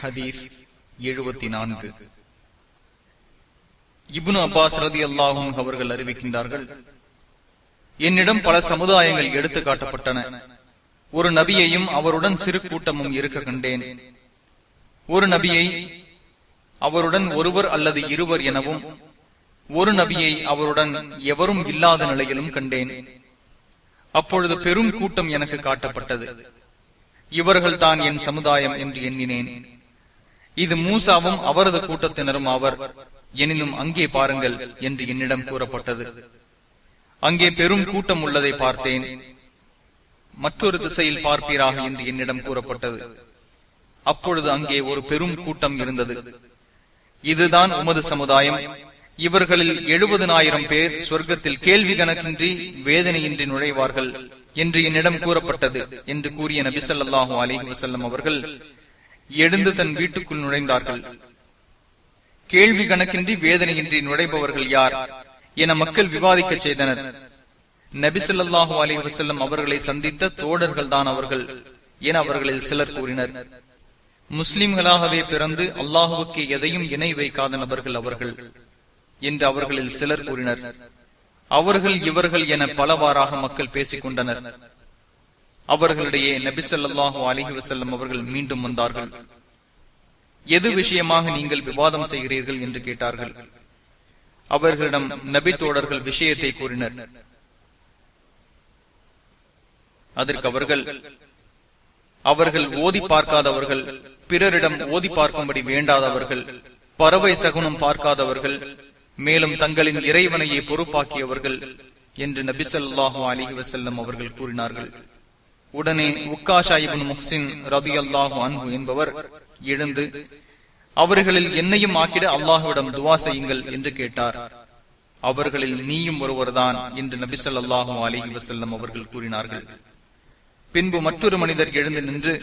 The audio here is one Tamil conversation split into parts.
ஹதீஸ் 74. இப்னு அப்பாஸ் ரலியல்லாஹு அன்ஹு அவர்கள் அறிவிக்கின்றார்கள், என்னிடம் பல சமுதாயங்கள் எடுத்து காட்டப்பட்டன. ஒரு நபியையும் அவருடன் சிறு கூட்டமும் இருக்க கண்டேன். ஒரு நபியை அவருடன் ஒருவர் அல்லது இருவர் எனவும், ஒரு நபியை அவருடன் எவரும் இல்லாத நிலையிலும் கண்டேன். அப்பொழுது பெரும் கூட்டம் எனக்கு காட்டப்பட்டது. இவர்கள் தான் என் சமுதாயம் என்று எண்ணினேன். இது மூசாவும் அவரது கூட்டத்தினரும் ஆவர், எனினும் அங்கே பாருங்கள் என்று என்னிடம் கூறப்பட்டது. அங்கே பெரும் கூட்டம் உள்ளதை பார்த்தேன். மற்றொரு திசையில் பார்ப்பீராக என்று என்னிடம் கூறப்பட்டது. அப்பொழுது அங்கே ஒரு பெரும் கூட்டம் இருந்தது. இதுதான் உமது சமுதாயம். இவர்களில் 70,000 பேர் சொர்க்கத்தில் கேள்வி கணக்கின்றி வேதனையின்றி நுழைவார்கள் என்று என்னிடம் கூறப்பட்டது என்று கூறிய நபி ஸல்லல்லாஹு அலைஹி வஸல்லம் அவர்கள் எழுந்து தன் வீட்டுக்குள் நுழைந்தார்கள். கேள்வி கணக்கின்றி வேதனையின்றி நுழைபவர்கள் யார் என மக்கள் விவாதிக்க செய்தனர். நபி ஸல்லல்லாஹு அலைஹி வஸல்லம் அவர்களை சந்தித்த தோழர்கள் தான் அவர்கள் என அவர்களில் சிலர் கூறினர். முஸ்லிம்களாகவே பிறந்து அல்லாஹுவுக்கு எதையும் இணை வைக்காத நபர்கள் அவர்கள் என்று அவர்களில் சிலர் கூறினர். அவர்கள் இவர்கள் என பலவாறாக மக்கள் பேசிக் கொண்டனர். அவர்களிடையே நபி ஸல்லல்லாஹு அலைஹி வஸல்லம் அவர்கள் மீண்டும் வந்தார்கள். எது விஷயமாக நீங்கள் விவாதம் செய்கிறீர்கள் என்று கேட்டார்கள். அவர்களிடம் நபி தோழர்கள் விஷயத்தை கூறினர். அதற்கு அவர்கள் ஓதி பார்க்காதவர்கள், பிறரிடம் ஓதி பார்க்கும்படி வேண்டாதவர்கள், பறவை சகுனம் பார்க்காதவர்கள், மேலும் தங்களின் இறைவனையே பொறுப்பாக்கியவர்கள் என்று நபி ஸல்லல்லாஹு அலைஹி வஸல்லம் அவர்கள் கூறினார்கள். உடனே உக்காஷா இப்னு முஹ்சின் ரலியல்லாஹு அன்ஹு என்பவர் எழுந்து, அவர்களில் என்னையும் ஆக்கிட அல்லாஹ்விடம் துஆ செய்யுங்கள் என்று கேட்டார். அவர்களில் நீயும் ஒருவர்தான் என்று நபி ஸல்லல்லாஹு அலைஹி வஸல்லம் அவர்கள் கூறினார்கள். பின்பு மற்றொரு மனிதர் எழுந்து நின்று,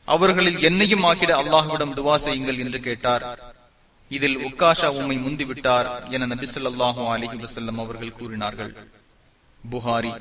அவர்களில் என்னையும் ஆக்கிட அல்லாஹ்விடம் துஆ செய்யுங்கள் என்று கேட்டார். இதில் உக்காஷா உம்மை முந்திவிட்டார் என நபி ஸல்லல்லாஹு அலைஹி வஸல்லம் அவர்கள் கூறினார்கள். புகாரி